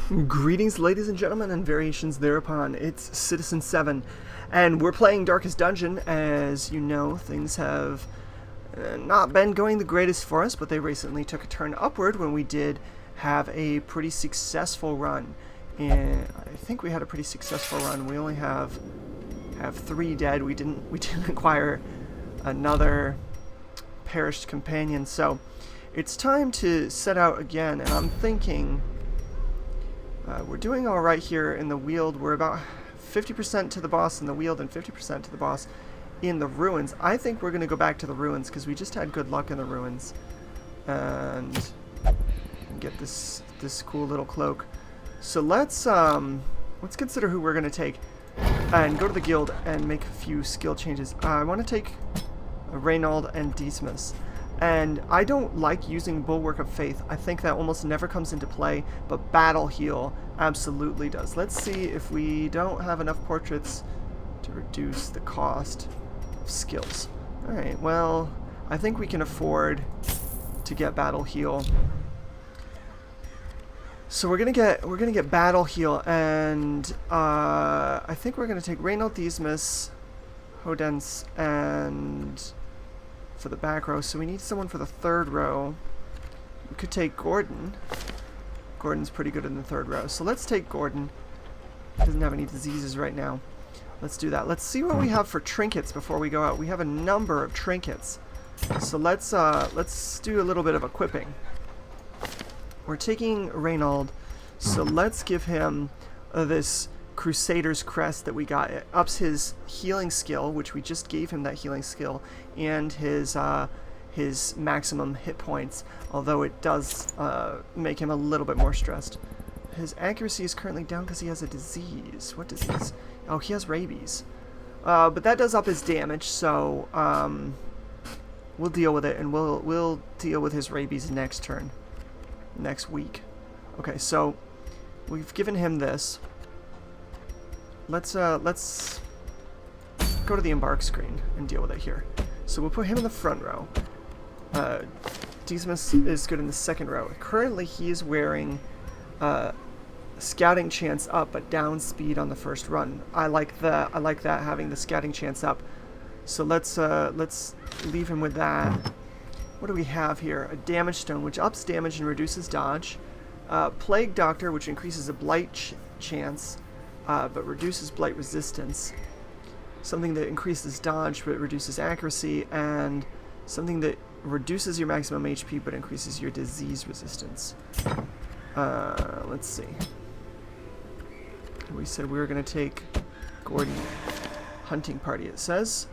Greetings, ladies and gentlemen, and variations thereupon. It's Citizen7, and we're playing Darkest Dungeon. As you know, things have not been going the greatest for us, but they recently took a turn upward when we did have a pretty successful run. And I think we had a pretty successful run. We only have 3 dead. We didn't acquire another perished companion, so it's time to set out again. And I'm thinking. We're doing alright here in the Weald. We're about 50% to the boss in the Weald and 50% to the boss in the Ruins. I think we're going to go back to the Ruins because we just had good luck in the Ruins. And get this cool little cloak. So let's consider who we're going to take and go to the guild and make a few skill changes. I want to take Reynold and Dismas. And I don't like using Bulwark of Faith. I think that almost never comes into play, but Battle Heal absolutely does. Let's see if we don't have enough portraits to reduce the cost of skills. Alright, well, I think we can afford to get Battle Heal. So we're gonna get Battle Heal, and I think we're gonna take Reynold, Dismas, Hodens, and for the back row, so we need someone for the third row. We could take Gordon. Gordon's pretty good in the third row, so let's take Gordon. He doesn't have any diseases right now. Let's do that. Let's see what we have for trinkets before we go out. We have a number of trinkets, so let's do a little bit of equipping. We're taking Reynold, so let's give him this Crusader's Crest that we got. It ups his healing skill, which we just gave him that healing skill, and his maximum hit points, although it does make him a little bit more stressed. His accuracy is currently down because he has a disease. What disease? Oh, he has rabies. But that does up his damage, so we'll deal with it, and we'll deal with his rabies next turn, next week. Okay, so we've given him this. Let's go to the embark screen and deal with it here. So we'll put him in the front row. Dismas is good in the second row. Currently, he is wearing scouting chance up, but down speed on the first run. I like that. I like that, having the scouting chance up. So let's leave him with that. What do we have here? A damage stone, which ups damage and reduces dodge. Plague Doctor, which increases a blight chance, but reduces blight resistance. Something that increases dodge but reduces accuracy, and something that reduces your maximum HP but increases your disease resistance. Let's see. We said we were going to take Gordon. Hunting party, it says.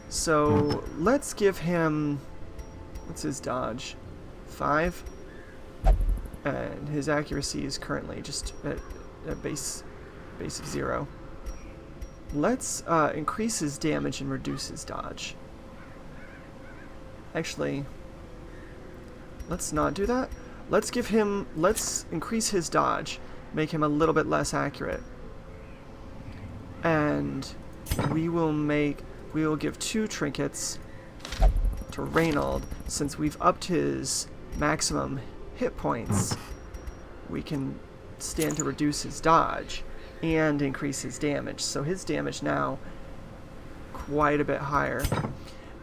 So let's give him, what's his dodge? 5. And his accuracy is currently just at base of 0. Let's increase his damage and reduce his dodge. Actually, let's not do that. Let's increase his dodge, make him a little bit less accurate. And we will give 2 trinkets to Reynold. Since we've upped his maximum hit points, we can stand to reduce his dodge and increase his damage. So his damage now quite a bit higher.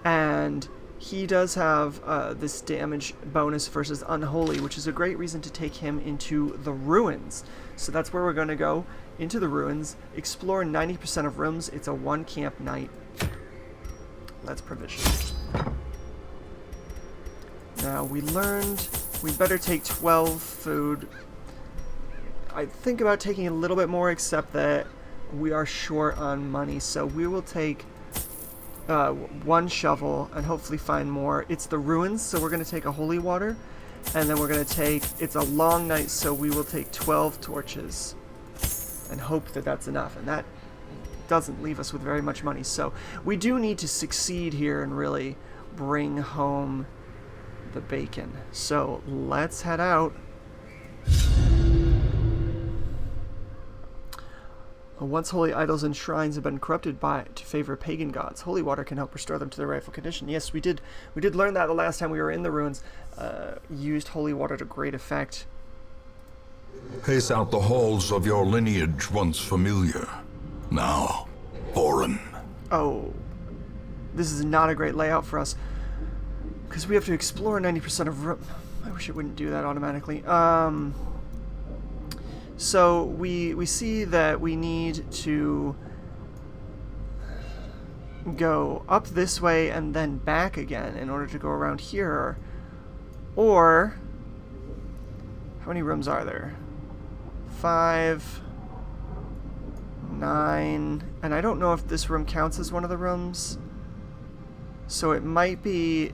And he does have this damage bonus versus Unholy, which is a great reason to take him into the Ruins. So that's where we're going to go, into the Ruins, explore 90% of rooms. It's a 1 camp night. Let's provision. Now, we learned we better take 12 food. I think about taking a little bit more, except that we are short on money, so we will take 1 shovel and hopefully find more. It's the Ruins, so we're going to take a holy water, and then we're going to take, it's a long night, so we will take 12 torches and hope that that's enough, and that doesn't leave us with very much money. So we do need to succeed here and really bring home the bacon. So let's head out. Once holy idols and shrines have been corrupted to favor pagan gods, holy water can help restore them to their rightful condition. Yes, we did learn that the last time we were in the Ruins. Used holy water to great effect. Pace out the halls of your lineage once familiar, now foreign. Oh. This is not a great layout for us. Because we have to explore 90% of room. I wish it wouldn't do that automatically. So we see that we need to go up this way and then back again in order to go around here. Or, how many rooms are there? 5, 9, and I don't know if this room counts as one of the rooms. So it might be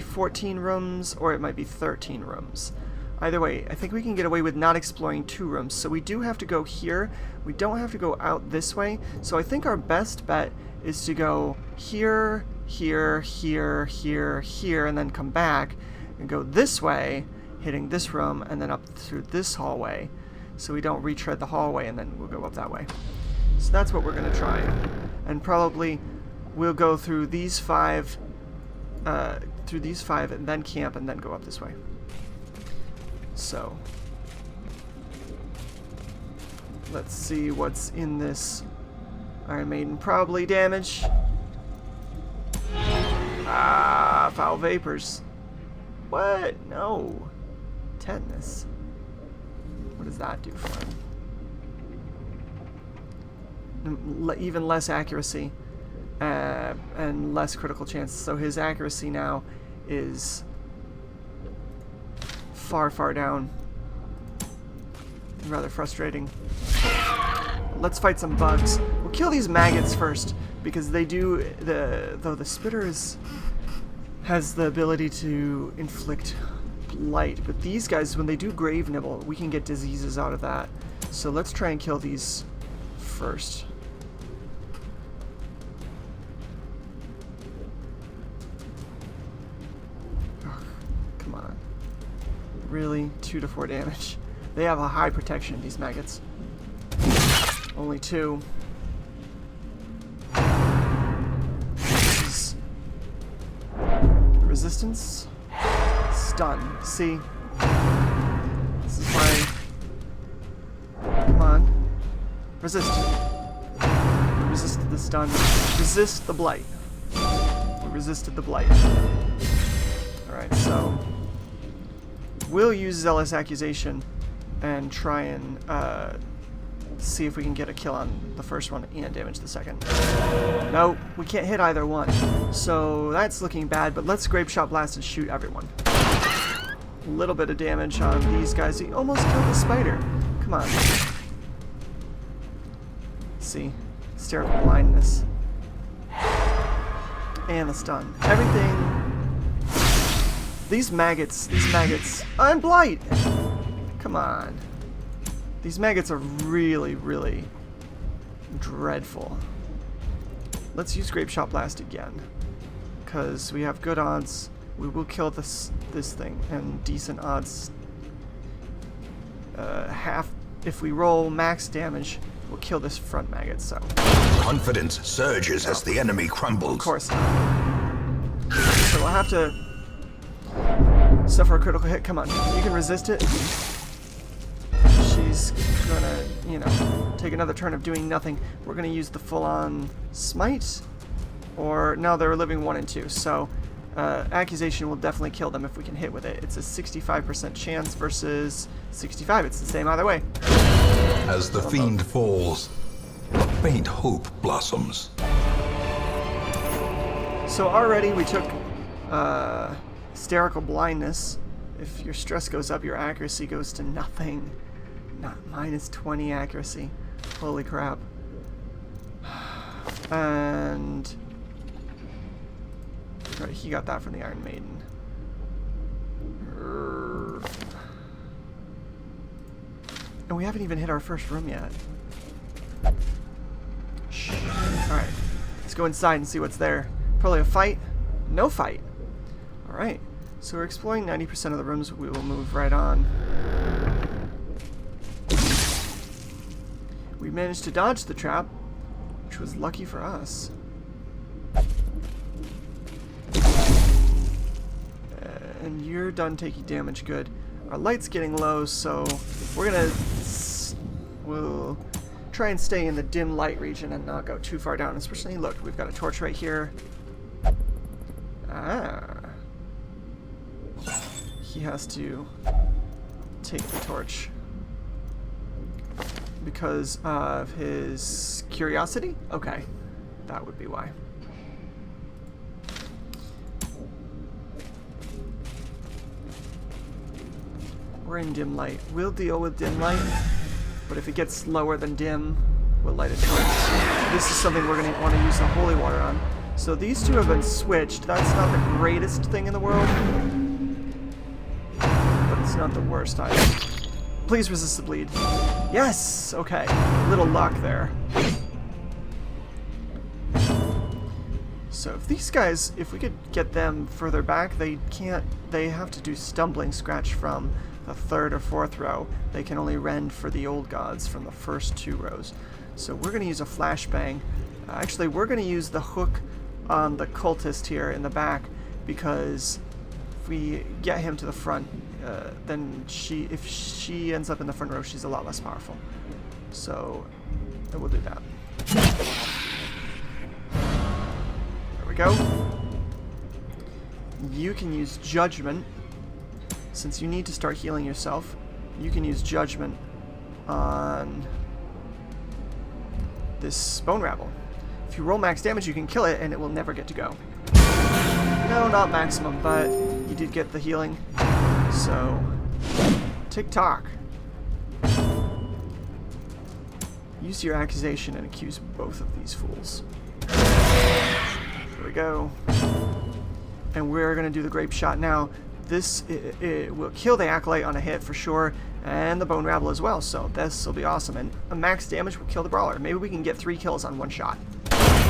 14 rooms, or it might be 13 rooms. Either way, I think we can get away with not exploring 2 rooms. So we do have to go here. We don't have to go out this way. So I think our best bet is to go here, here, here, here, here, and then come back and go this way, hitting this room, and then up through this hallway. So we don't retread the hallway, and then we'll go up that way. So that's what we're going to try. And probably we'll go through these 5, and then camp, and then go up this way. So, let's see what's in this Iron Maiden. Probably damage. Ah, foul vapors. What? No. Tetanus. What does that do for him? Even less accuracy and less critical chance. So his accuracy now is far, far down. Rather frustrating. Let's fight some bugs. We'll kill these maggots first, because they do though the spitter has the ability to inflict blight, but these guys, when they do grave nibble, we can get diseases out of that. So let's try and kill these first. Oh, come on. Really? 2 to 4 damage. They have a high protection, these maggots. Only 2. Resistance. Stun. See? This is why. Come on. Resist. Resist the stun. Resist the blight. We resisted the blight. Alright, so we'll use Zealous Accusation and try and see if we can get a kill on the first one and damage the second. No, we can't hit either one. So that's looking bad, but let's Grape Shot Blast and shoot everyone. A little bit of damage on these guys. He almost killed the spider. Come on. See? Hysterical blindness. And the stun. Everything. These maggots. And blight! Come on. These maggots are really, really dreadful. Let's use Grape Shot Blast again, because we have good odds. We will kill this thing, and decent odds. Half. If we roll max damage, we'll kill this front maggot. So confidence surges as the enemy crumbles. Of course not. So we'll have to suffer a critical hit. Come on, you can resist it. She's gonna, take another turn of doing nothing. We're gonna use the full-on smite, or no, they're living 1 and 2. So accusation will definitely kill them if we can hit with it. It's a 65% chance versus 65. It's the same either way. As the fiend falls, a faint hope blossoms. So already we took hysterical blindness. If your stress goes up, your accuracy goes to nothing. Not -20 accuracy. Holy crap. And right, he got that from the Iron Maiden. And we haven't even hit our first room yet. Shh. Alright. Let's go inside and see what's there. Probably a fight. No fight. Alright. So we're exploring 90% of the rooms. We will move right on. We managed to dodge the trap, which was lucky for us. you're done taking damage. Good. Our light's getting low, so we're gonna we'll try and stay in the dim light region and not go too far down. Especially, look, we've got a torch right here. Ah. He has to take the torch because of his curiosity? Okay, that would be why. We're in dim light. We'll deal with dim light, but if it gets lower than dim, we'll light a torch. This is something we're going to want to use the holy water on. So these two have been switched. That's not the greatest thing in the world, but it's not the worst either. Please resist the bleed. Yes! Okay. Little luck there. So if these guys, if we could get them further back, they have to do stumbling scratch from the 3rd or 4th row. They can only rend for the old gods from the first 2 rows. So we're going to use a flashbang. Actually, we're going to use the hook on the cultist here in the back, because if we get him to the front, then if she ends up in the front row, she's a lot less powerful. So we'll do that. There we go. You can use Judgment. Since you need to start healing yourself, you can use Judgment on this Bone Rabble. If you roll max damage, you can kill it, and it will never get to go. No, not maximum, but you did get the healing. So, tick-tock. Use your accusation and accuse both of these fools. There we go. And we're going to do the grape shot now. This it will kill the Acolyte on a hit for sure, and the Bone Rabble as well, so this will be awesome. And a max damage will kill the Brawler. Maybe we can get 3 kills on 1 shot.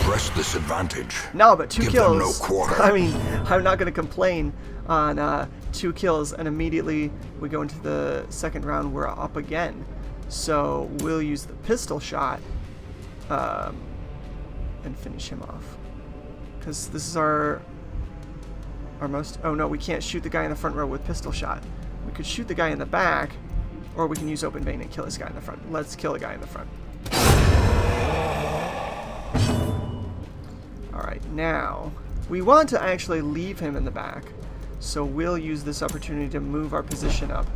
Press this advantage. No, but 2 Give kills. them no quarter. I mean, I'm not going to complain on 2 kills, and immediately we go into the 2nd round, we're up again. So we'll use the pistol shot and finish him off. Because this is our most... Oh no, we can't shoot the guy in the front row with pistol shot. We could shoot the guy in the back, or we can use open vein and kill this guy in the front. Let's kill the guy in the front. Alright, now, we want to actually leave him in the back, so we'll use this opportunity to move our position up.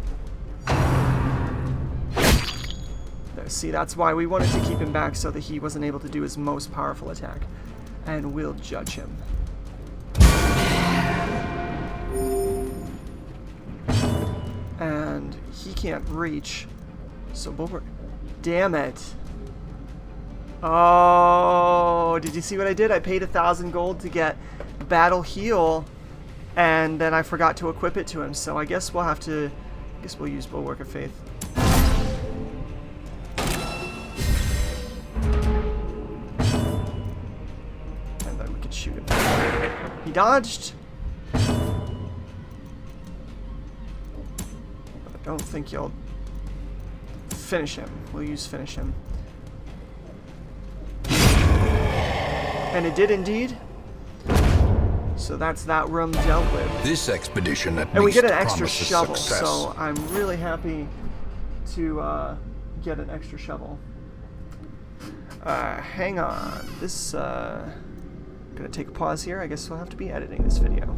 There, see, that's why we wanted to keep him back, so that he wasn't able to do his most powerful attack. And we'll judge him. And he can't reach, so Bulwark... Damn it. Oh, did you see what I did? I paid 1,000 gold to get Battle Heal, and then I forgot to equip it to him, so I guess we'll have to... I guess we'll use Bulwark of Faith. And then we can shoot him. He dodged. I don't think you'll finish him. We'll use finish him. And it did indeed. So that's that room dealt with. This expedition at least and we get an extra promises shovel, success. so I'm really happy to get an extra shovel. Hang on. This gonna take a pause here. I guess we'll have to be editing this video.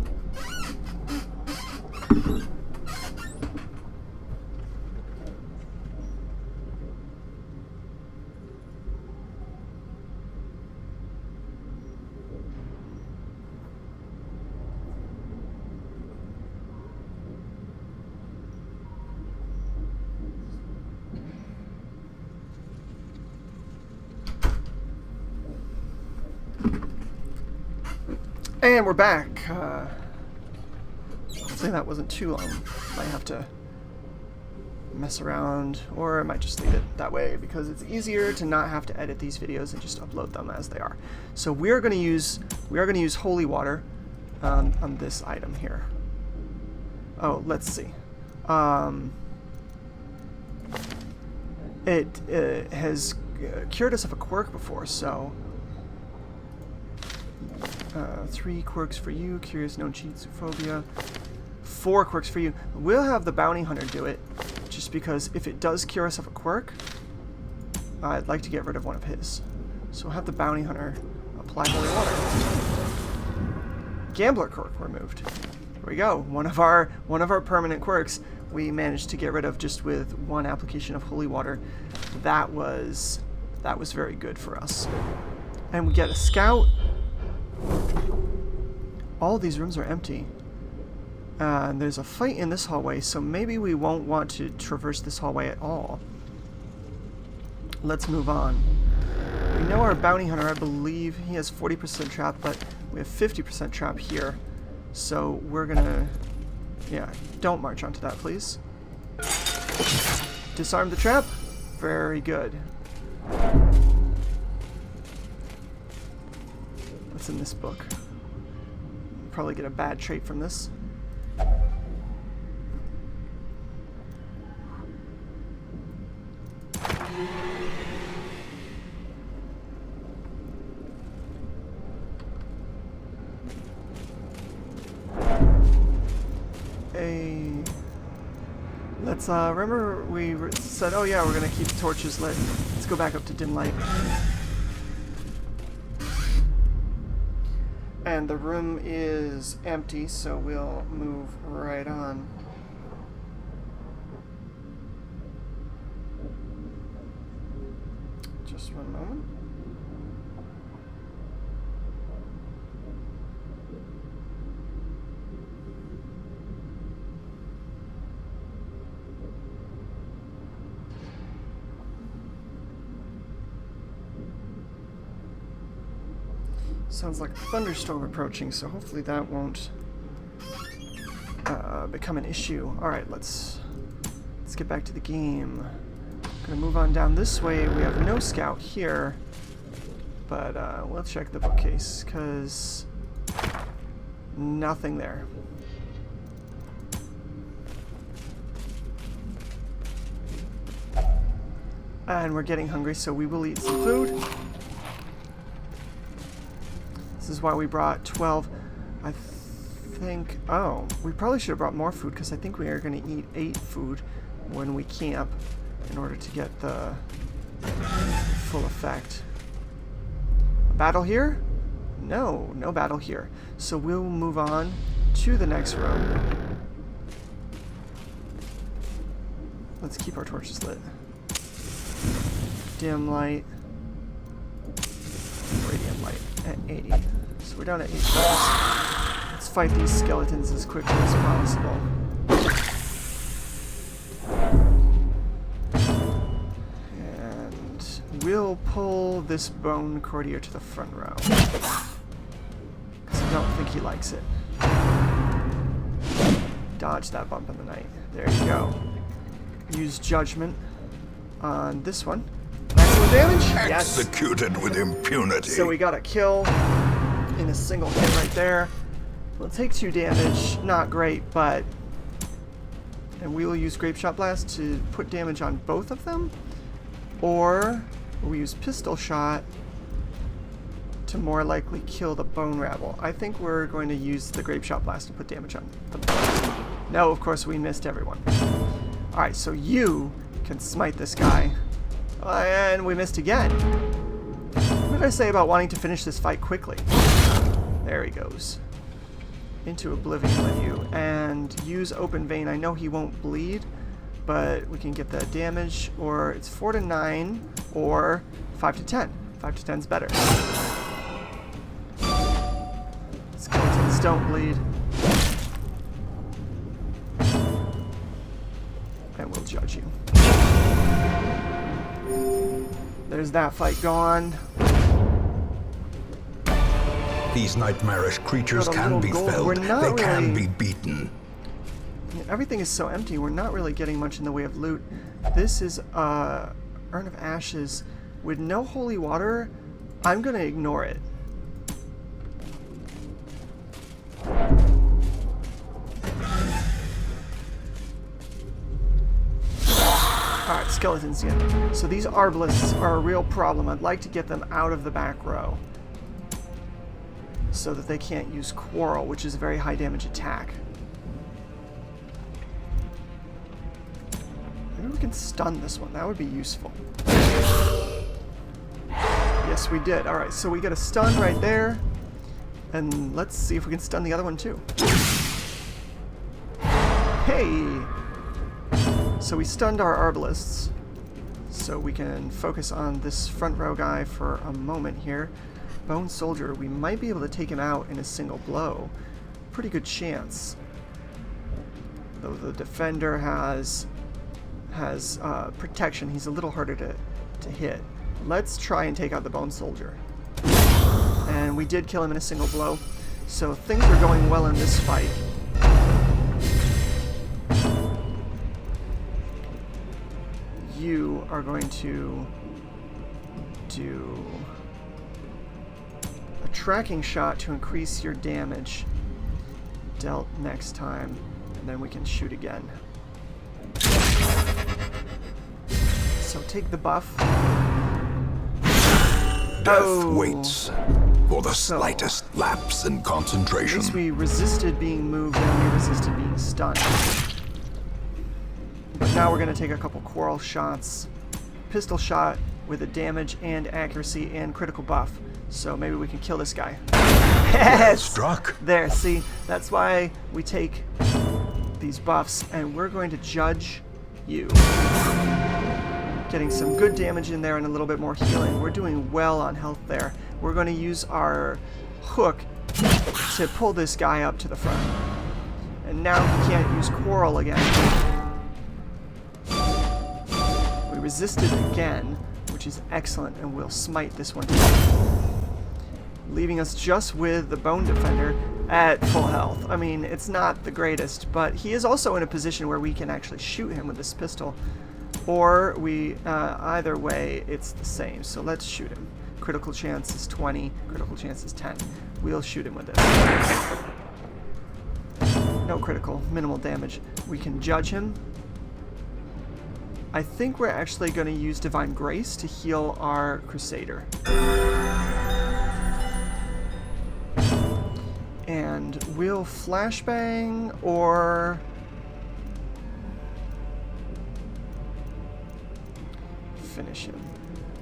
And we're back. Hopefully that wasn't too long. Might have to mess around, or I might just leave it that way because it's easier to not have to edit these videos and just upload them as they are. So we are going to use holy water on this item here. Oh, let's see. It has cured us of a quirk before, so 3 quirks for you. Curious, no cheats, phobia. 4 quirks for you. We'll have the bounty hunter do it, just because if it does cure us of a quirk, I'd like to get rid of one of his. So we'll have the bounty hunter apply holy water. Gambler quirk removed. Here we go. One of our permanent quirks we managed to get rid of just with 1 application of holy water. That was very good for us. And we get a scout. All these rooms are empty. And there's a fight in this hallway, so maybe we won't want to traverse this hallway at all. Let's move on. We know our bounty hunter, I believe he has 40% trap, but we have 50% trap here. So we're gonna... yeah, don't march onto that, please. Disarm the trap. Very good. What's in this book? Probably get a bad trait from this. Let's remember we said, oh yeah, we're gonna keep torches lit. Let's go back up to dim light. And the room is empty, so we'll move right on. Just one moment. Sounds like a thunderstorm approaching, so hopefully that won't become an issue. Alright, let's get back to the game. Gonna move on down this way. We have no scout here, but we'll check the bookcase, because nothing there. And we're getting hungry, so we will eat some food. This is why we brought 12. I think... oh, we probably should have brought more food, because I think we are going to eat 8 food when we camp in order to get the full effect. A battle here? No, no battle here. So we'll move on to the next room. Let's keep our torches lit. Dim light. Radiant light at 80. So we're down at 8 volts. Let's fight these skeletons as quickly as possible. And we'll pull this bone courtier to the front row, because I don't think he likes it. Dodge that bump in the night. There you go. Use judgment on this one. Maximum damage? Yes. Executed with impunity. So we got a kill in a single hit right there. We'll take 2 damage. Not great, but... and we will use Grape Shot Blast to put damage on both of them. Or we use Pistol Shot to more likely kill the Bone Rabble. I think we're going to use the Grape Shot Blast to put damage on them. No, of course we missed everyone. Alright, so you can smite this guy. And we missed again. What did I say about wanting to finish this fight quickly? There he goes. Into oblivion with you. And use Open Vein. I know he won't bleed, but we can get that damage. Or it's 4 to 9 or 5 to 10. 5 to 10 is better. Skeletons don't bleed. And we'll judge you. There's that fight gone. These nightmarish creatures can be felled. They can be beaten. Everything is so empty. We're not really getting much in the way of loot. This is Urn of Ashes with no holy water. I'm gonna ignore it. Alright, skeletons again. So these arbalists are a real problem. I'd like to get them out of the back row so that they can't use Quarrel, which is a very high damage attack. we can stun this one. That would be useful. Yes, we did. Alright, so we get a stun right there. And let's see if we can stun the other one too. Hey! So we stunned our arbalists. So we can focus on this front row guy for a moment here. Bone Soldier, we might be able to take him out in a single blow. Pretty good chance. Though the defender has protection, he's a little harder to hit. Let's try and take out the Bone Soldier. And we did kill him in a single blow. So things are going well in this fight. You are going to do a tracking shot to increase your damage dealt next time, and then we can shoot again. So take the buff. Death waits for the slightest lapse in concentration. At least we resisted being moved and we resisted being stunned. But now we're going to take a couple quarrel shots. Pistol shot with a damage and accuracy and critical buff. So maybe we can kill this guy. Yes! Struck. There, see? That's why we take these buffs, and we're going to judge you. Getting some good damage in there and a little bit more healing. We're doing well on health there. We're going to use our hook to pull this guy up to the front. And now he can't use quarrel again. We resisted again, which is excellent, and we'll smite this one too. Leaving us just with the Bone Defender at full health. I mean, it's not the greatest, but he is also in a position where we can actually shoot him with this pistol. Or we, either way, it's the same. So let's shoot him. Critical chance is 20, critical chance is 10. We'll shoot him with this. No critical, minimal damage. We can judge him. I think we're actually going to use Divine Grace to heal our Crusader. And we'll flashbang or finish him.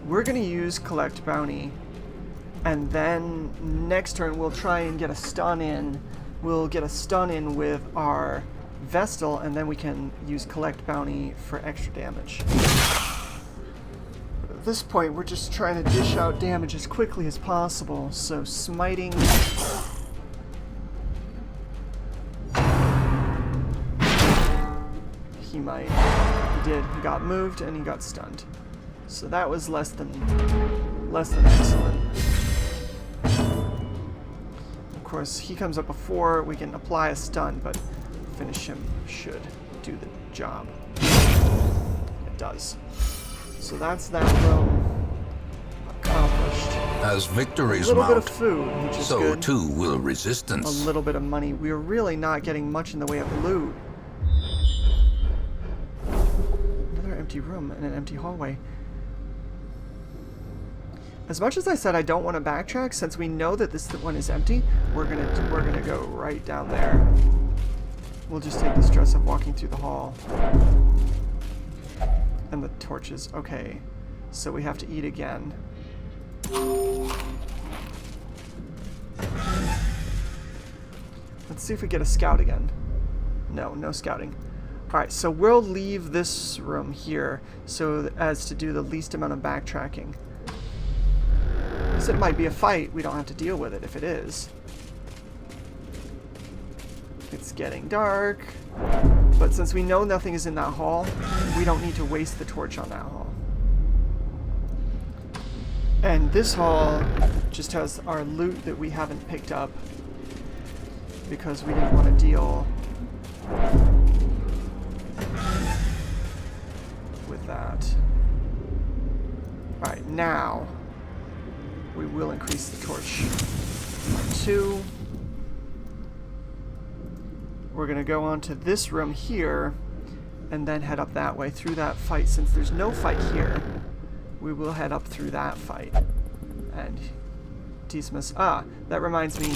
We're going to use Collect Bounty, and then next turn we'll try and get a stun in. We'll get a stun in with our Vestal, and then we can use Collect Bounty for extra damage. But at this point, we're just trying to dish out damage as quickly as possible, so smiting. He might. He did. He got moved and he got stunned. So that was less than excellent. Of course, he comes up before we can apply a stun, but finish him should do the job. It does. So that's that room accomplished. As victories mount, a little mount, bit of food, which is so good. too will resistance. A little bit of money. We're really not getting much in the way of loot. Another empty room and an empty hallway. As much as I said I don't want to backtrack, since we know that this one is empty, we're gonna go right down there. We'll just take the stress of walking through the hall. And the torches. Okay, so we have to eat again. Let's see if we get a scout again. No scouting. Alright, so we'll leave this room here so as to do the least amount of backtracking. So it might be a fight, we don't have to deal with it if it is. It's getting dark, but since we know nothing is in that hall, we don't need to waste the torch on that hall. And this hall just has our loot that we haven't picked up because we didn't want to deal with that. Alright, now we will increase the torch by 2. We're going to go on to this room here and then head up that way through that fight. Since there's no fight here, we will head up through that fight. And Dismas. That reminds me.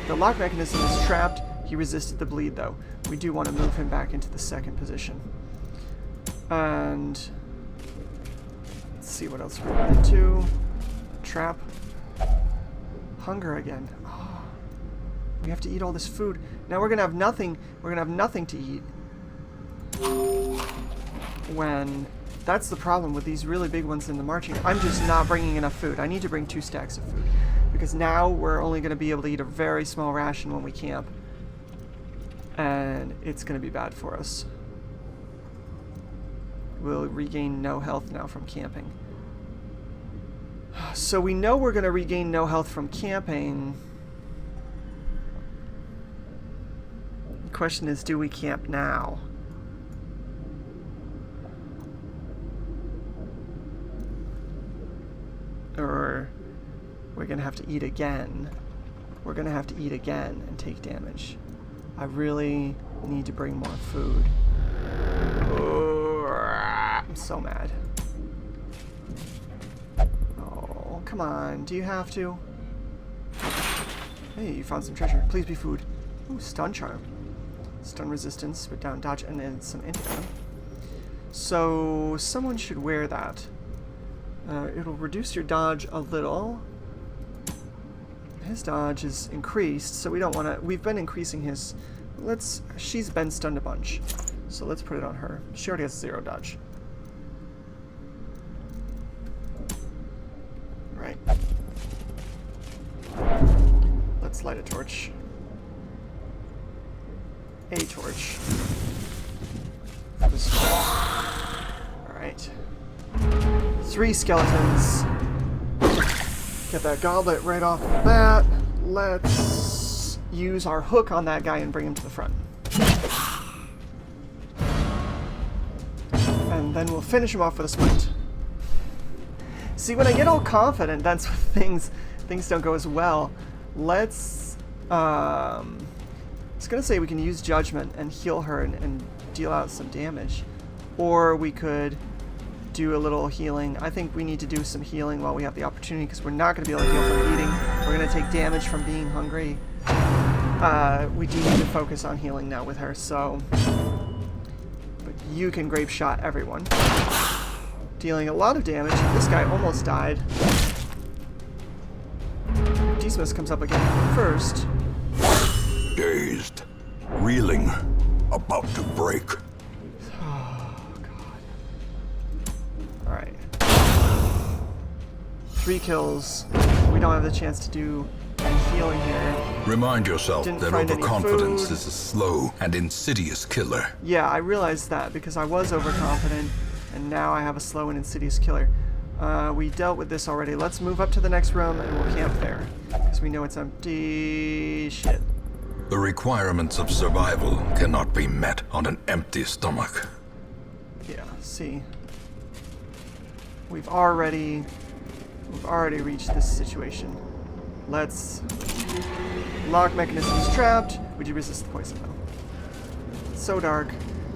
The lock mechanism is trapped. He resisted the bleed, though. We do want to move him back into the second position. And let's see what else we run into. Trap. Hunger again. Oh, we have to eat all this food. Now we're gonna have nothing. We're gonna have nothing to eat. When that's the problem with these really big ones in the marching. I'm just not bringing enough food. I need to bring 2 stacks of food because now we're only gonna be able to eat a very small ration when we camp, and it's gonna be bad for us. We'll regain no health now from camping. So we know we're going to regain no health from camping. The question is, do we camp now? Or we're going to have to eat again. We're going to have to eat again and take damage. I really need to bring more food. I'm so mad. Oh, come on. Do you have to? Hey, you found some treasure. Please be food. Ooh, stun charm. Stun resistance with down dodge and then some antivenom. So someone should wear that. It'll reduce your dodge a little. His dodge is increased, so we don't want to. We've been increasing his. She's been stunned a bunch, so let's put it on her. She already has 0 dodge. Right. Let's light a torch. A torch. Alright. 3 skeletons. Get that goblet right off the bat. Let's use our hook on that guy and bring him to the front. And then we'll finish him off with a smite. See, when I get all confident, that's when things don't go as well. Let's I was gonna say we can use judgment and heal her and deal out some damage, or we could do a little healing. I think we need to do some healing while we have the opportunity, because we're not going to be able to heal from eating. We're going to take damage from being hungry. We do need to focus on healing now with her, so... But you can grape shot everyone. Dealing a lot of damage. This guy almost died. Dismas comes up again first. Dazed, reeling, about to break. Alright. 3 kills. We don't have the chance to do any healing here. Remind yourself Didn't that find any overconfidence food. is a slow and insidious killer. Yeah, I realized that because I was overconfident, and now I have a slow and insidious killer. We dealt with this already. Let's move up to the next room and we'll camp there, because we know it's empty. Shit. The requirements of survival cannot be met on an empty stomach. Yeah, see. We've already reached this situation. Let's... Lock mechanism is trapped. Would you resist the poison though? It's so dark.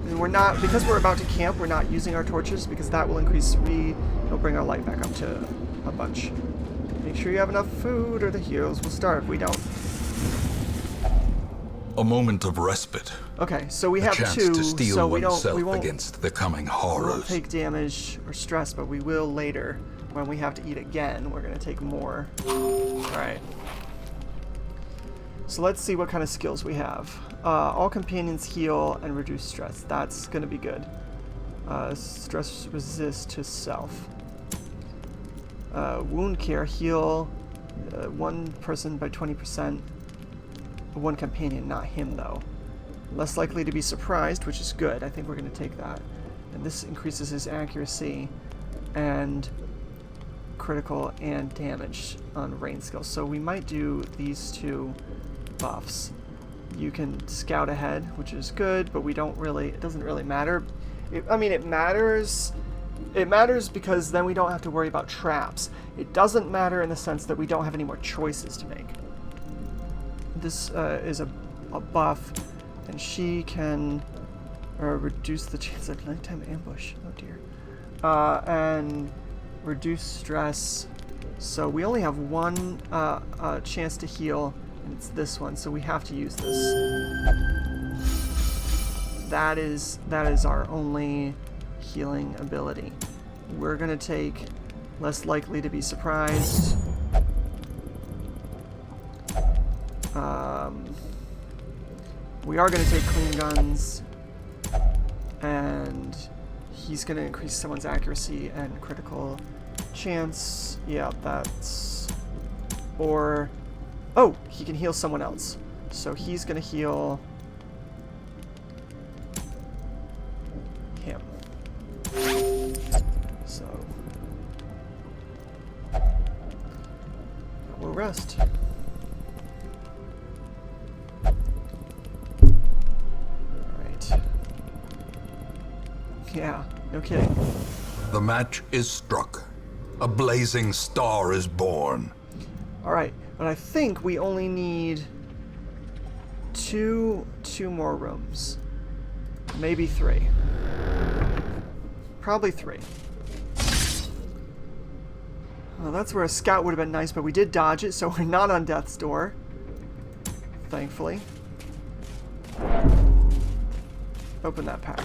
And we're not, because we're about to camp, we're not using our torches because that will increase it'll bring our light back up to a bunch. Make sure you have enough food or the heroes will starve. We don't. A moment of respite. Okay, so we have a chance 2, to steel so oneself we won't against the coming We horrors. won't take damage or stress, but we will later. When we have to eat again, we're going to take more. Alright. So let's see what kind of skills we have. All companions heal and reduce stress. That's going to be good. Stress resist to self. Wound care, heal 1 person by 20%. 1 companion, not him though. Less likely to be surprised, which is good. I think we're going to take that. And this increases his accuracy and critical and damage on range skills. So we might do these 2 buffs. You can scout ahead, which is good, but we don't really, it doesn't really matter. I mean, it matters. It matters because then we don't have to worry about traps. It doesn't matter in the sense that we don't have any more choices to make. This is a buff, and she can reduce the chance of nighttime ambush. Oh dear. And reduce stress. So we only have 1 chance to heal, and it's this one. So we have to use this. That is our only healing ability. We're going to take less likely to be surprised. We are going to take clean guns, and he's going to increase someone's accuracy and critical chance. Yeah, that's... Or... Oh, he can heal someone else. So he's going to heal him. So... we'll rest. Yeah, no kidding. The match is struck. A blazing star is born. Alright, but I think we only need two more rooms. Maybe 3. Probably 3. Well, that's where a scout would have been nice, but we did dodge it, so we're not on death's door. Thankfully. Open that pack.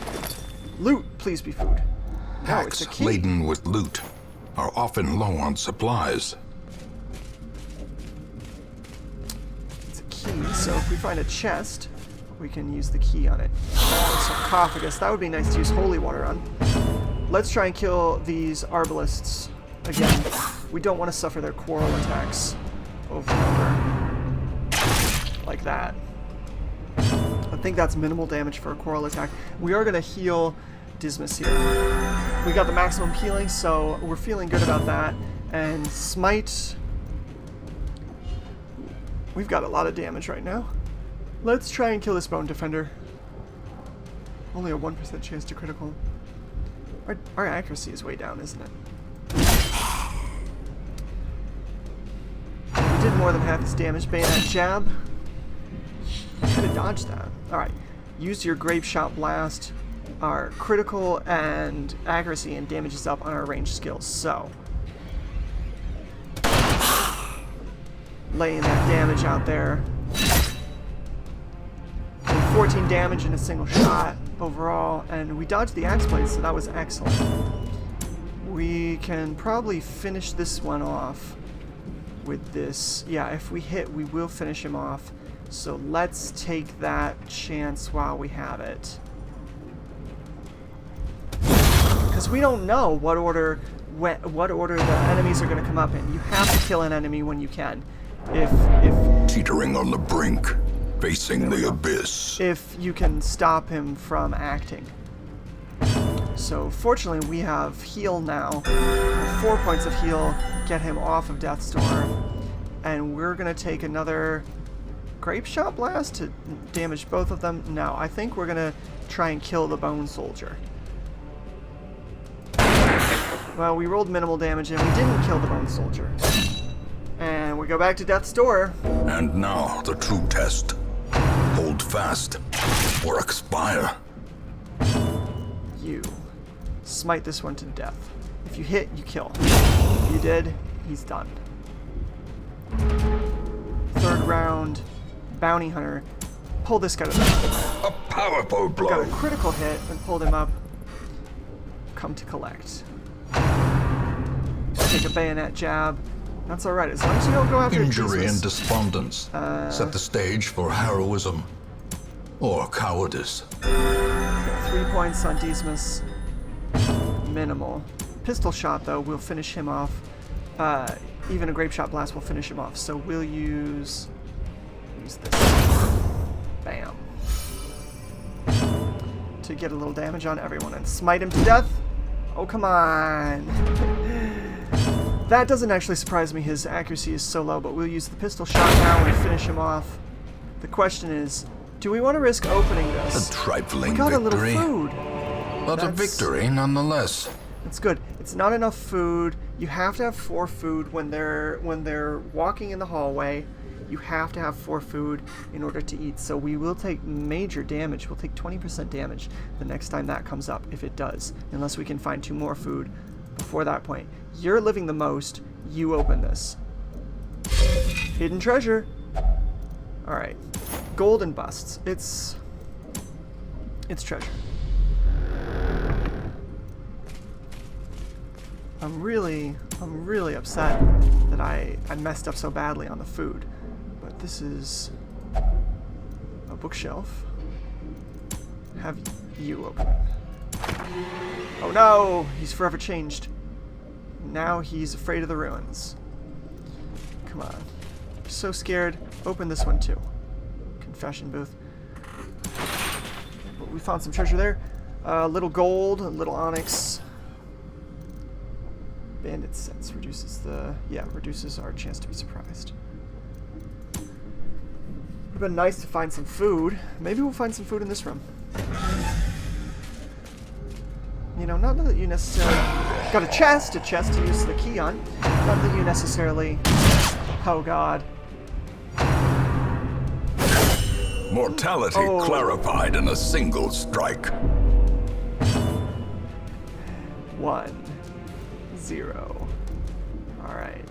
Loot, please be food. No, it's a Packs key. laden with loot are often low on supplies. It's a key, so if we find a chest, we can use the key on it. Sarcophagus, that would be nice to use holy water on. Let's try and kill these arbalists again. We don't want to suffer their quarrel attacks over and over. Like that. I think that's minimal damage for a quarrel attack. We are going to heal Dismas here. We got the maximum healing, so we're feeling good about that. And Smite... We've got a lot of damage right now. Let's try and kill this Bone Defender. Only a 1% chance to critical. Our accuracy is way down, isn't it? We did more than half his damage. Bayonet Jab. Could have dodged that. Alright. Use your Grape Shot Blast. Our critical and accuracy and damage is up on our ranged skills. So, laying that damage out there. 14 damage in a single shot overall, and we dodged the axe blade, so that was excellent. We can probably finish this one off with this. Yeah, if we hit, we will finish him off. So let's take that chance while we have it. Because we don't know what order the enemies are going to come up in. You have to kill an enemy when you can. If Teetering on the brink, facing the abyss. If you can stop him from acting. So fortunately we have heal now. 4 points of heal, get him off of Death's Door. And we're going to take another Grape Shot Blast to damage both of them. No, I think we're going to try and kill the Bone Soldier. Well, we rolled minimal damage and we didn't kill the Bone Soldier. And we go back to Death's Door. And now the true test. Hold fast or expire. You smite this one to death. If you hit, you kill. If you did, he's done. Third round, Bounty Hunter. Pull this guy to death. A powerful blow. Got a critical hit and pulled him up. Come to collect. Take a bayonet jab. That's alright, as long as you don't go after Injury Jesus. and despondence set the stage for heroism or cowardice. 3 points on Dismas. Minimal. Pistol shot, though, will finish him off. Even a Grape Shot Blast will finish him off. So we'll use this. Bam. To get a little damage on everyone and smite him to death. Oh, come on. That doesn't actually surprise me. His accuracy is so low, but we'll use the pistol shot now and finish him off. The question is, do we want to risk opening this? A trifling We got victory. a little food. But a victory nonetheless. It's good. It's not enough food. You have to have 4 food when they're walking in the hallway. You have to have 4 food in order to eat. So we will take major damage. We'll take 20% damage the next time that comes up, if it does, unless we can find 2 more food before that point. You're living the most. You open this. Hidden treasure. All right. Golden busts. It's treasure. 'Tis I'm really upset that I messed up so badly on the food. But this is a bookshelf. Have you open it. Oh no! He's forever changed. Now he's afraid of the ruins. Come on. I'm so scared. Open this one too. Confession booth. We found some treasure there. A little gold, a little onyx. Bandit sense reduces our chance to be surprised. Would have been nice to find some food. Maybe we'll find some food in this room. You know, not that you necessarily got a chest to use the key on. Not that you necessarily. Oh God. Mortality clarified in a single strike. 1, 0. Alright.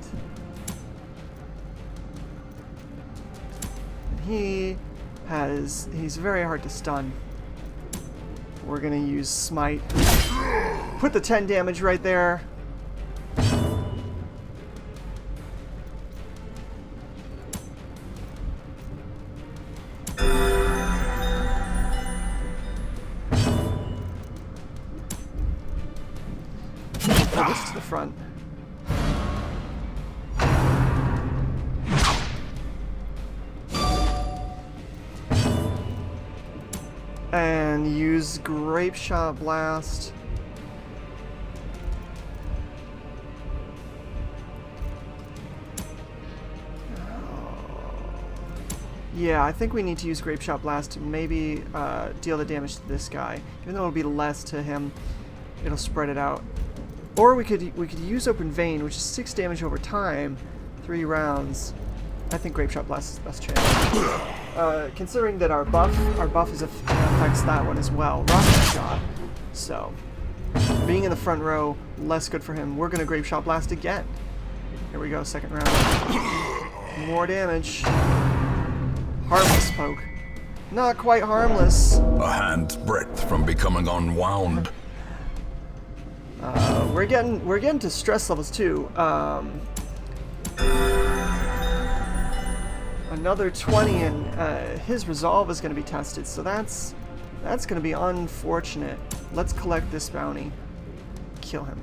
He's very hard to stun. We're gonna use Smite. Put the 10 damage right there. Pull this to the front. And use Grape Shot Blast. Yeah, I think we need to use Grape Shot Blast to maybe deal the damage to this guy. Even though it'll be less to him, it'll spread it out. Or we could use Open Vein, which is 6 damage over time, 3 rounds. I think Grape Shot Blast is the best chance. Considering that our buff affects that one as well. Rocket Shot. So, being in the front row, less good for him. We're gonna Grape Shot Blast again. Here we go, second round. More damage. Harmless poke. Not quite harmless. A hand's breadth from becoming unwound. We're getting to stress levels too. Another 20 and his resolve is going to be tested, so that's going to be unfortunate. Let's collect this bounty. Kill him.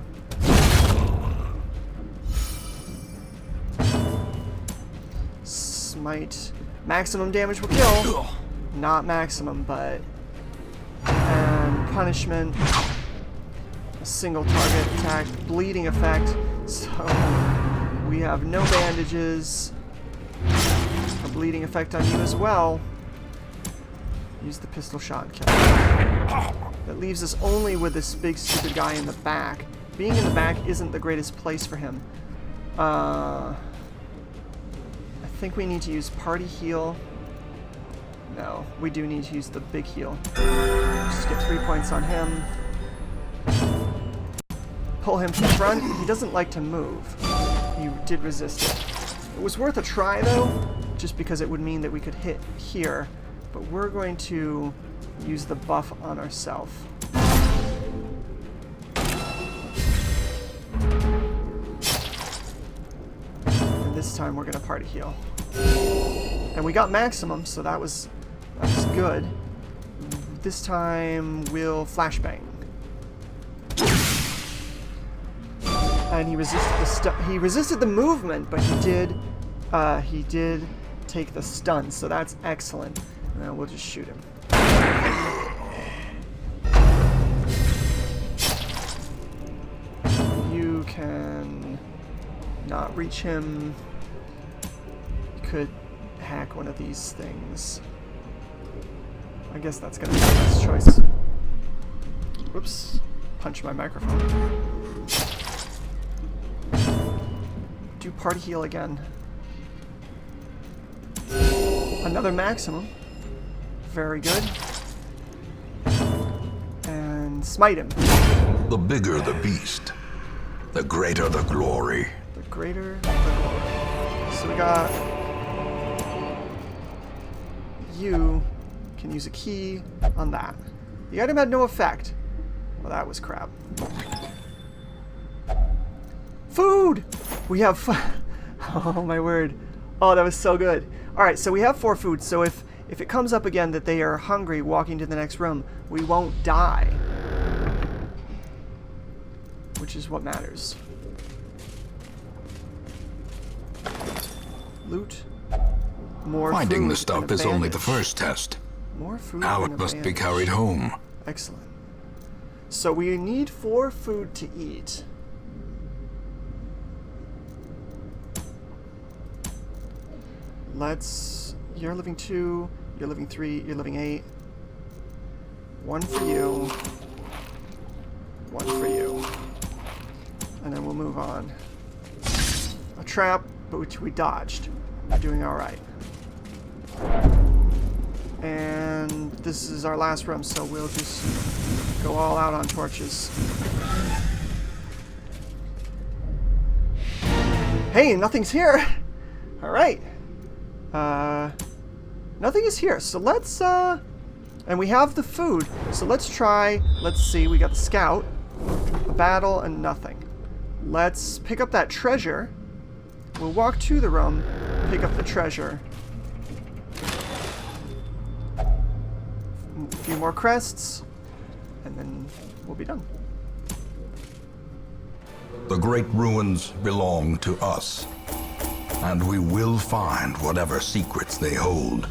Smite. Maximum damage will kill. Not maximum, but... And punishment. A single target attack. Bleeding effect. So we have no bandages. A bleeding effect on you as well. Use the pistol shot and kill. That leaves us only with this big stupid guy in the back. Being in the back isn't the greatest place for him. I think we need to use party heal. No, we do need to use the big heal. Just get 3 points on him. Pull him to the front. He doesn't like to move. He did resist it. It was worth a try though, just because it would mean that we could hit here. But we're going to use the buff on ourselves. And this time we're gonna party heal. And we got maximum, so that was good. This time we'll flashbang. And he resisted the movement, but he did take the stun, so that's excellent. Now we'll just shoot him. You can not reach him. You could hack one of these things. I guess that's gonna be the best choice. Whoops. Punch my microphone. Do party heal again. Another maximum. Very good. And smite him. The bigger the beast, the greater the glory. The greater the glory. So we got... You can use a key on that. The item had no effect. Well, that was crap. Food! We have... Oh, my word. Oh, that was so good. Alright, so we have 4 food, so if it comes up again that they are hungry walking to the next room, we won't die. Which is what matters. Loot. More Finding food the stuff and is only the advantage. first test. More food Now and it must be advantage. carried home. Excellent. So we need 4 food to eat. Let's... You're living 2, you're living 3, you're living 8. 1 for you. 1 for you. And then we'll move on. A trap, but which we dodged. We're doing alright. And this is our last room, so we'll just go all out on torches. Hey, nothing's here! Alright. Nothing is here, so let's, and we have the food, so let's try, let's see, we got the scout, a battle, and nothing. Let's pick up that treasure. We'll walk to the room, pick up the treasure. A few more crests, and then we'll be done. The great ruins belong to us, and we will find whatever secrets they hold.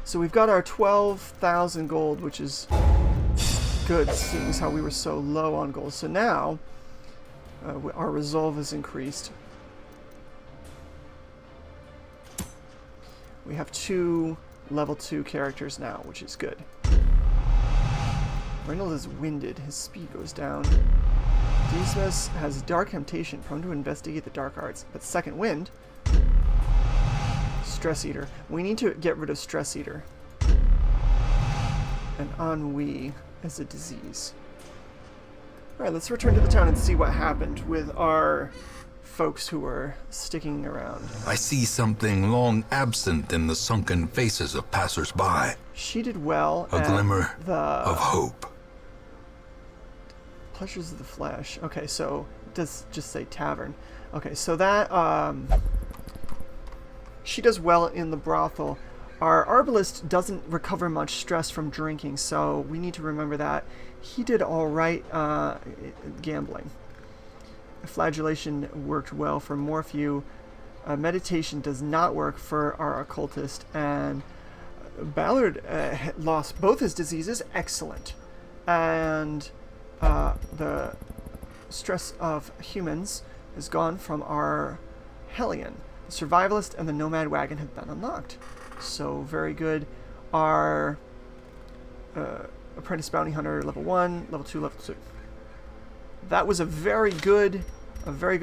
So we've got our 12,000 gold, which is good, seeing as how we were so low on gold. So now, our resolve is increased. We have 2 level 2 characters now, which is good. Reynold is winded. His speed goes down. Dismas has dark temptation, prone to investigate the dark arts. But second wind... Stress Eater. We need to get rid of Stress Eater. And ennui as a disease. Alright, let's return to the town and see what happened with our folks who were sticking around. I see something long absent in the sunken faces of passers-by. She did well. A glimmer the of hope. Pleasures of the Flesh. Okay, so it does just say tavern. Okay, so that she does well in the brothel. Our arbalist doesn't recover much stress from drinking, so we need to remember that. He did all right gambling. Flagellation worked well for Morphew. Meditation does not work for our occultist, and Ballard lost both his diseases. Excellent. And the stress of humans is gone from our Hellion. The Survivalist and the Nomad Wagon have been unlocked. So, very good. Our Apprentice Bounty Hunter, level 1, level 2, level 2. That was a very good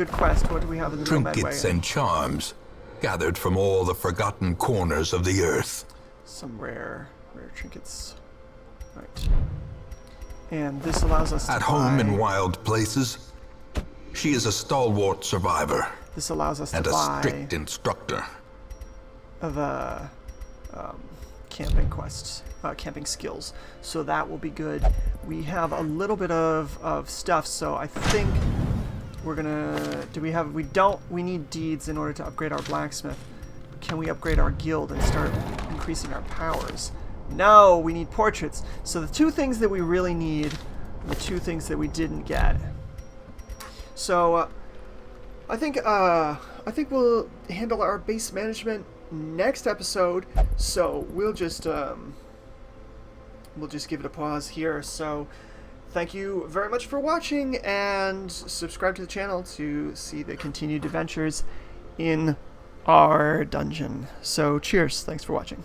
quest. What do we have in the Nomad Trinkets Wagon? and charms, gathered from all the forgotten corners of the earth. Some rare trinkets. Right. And this allows us to At home buy... in wild places, she is a stalwart survivor This allows us to and a buy strict instructor. the camping quests, camping skills. So that will be good. We have a little bit of stuff, so I think we're gonna... We need deeds in order to upgrade our blacksmith. Can we upgrade our guild and start increasing our powers? No, we need portraits. So the 2 things that we really need, the 2 things that we didn't get. So I think we'll handle our base management next episode. So we'll just give it a pause here. So thank you very much for watching, and subscribe to the channel to see the continued adventures in our dungeon. So cheers. Thanks for watching.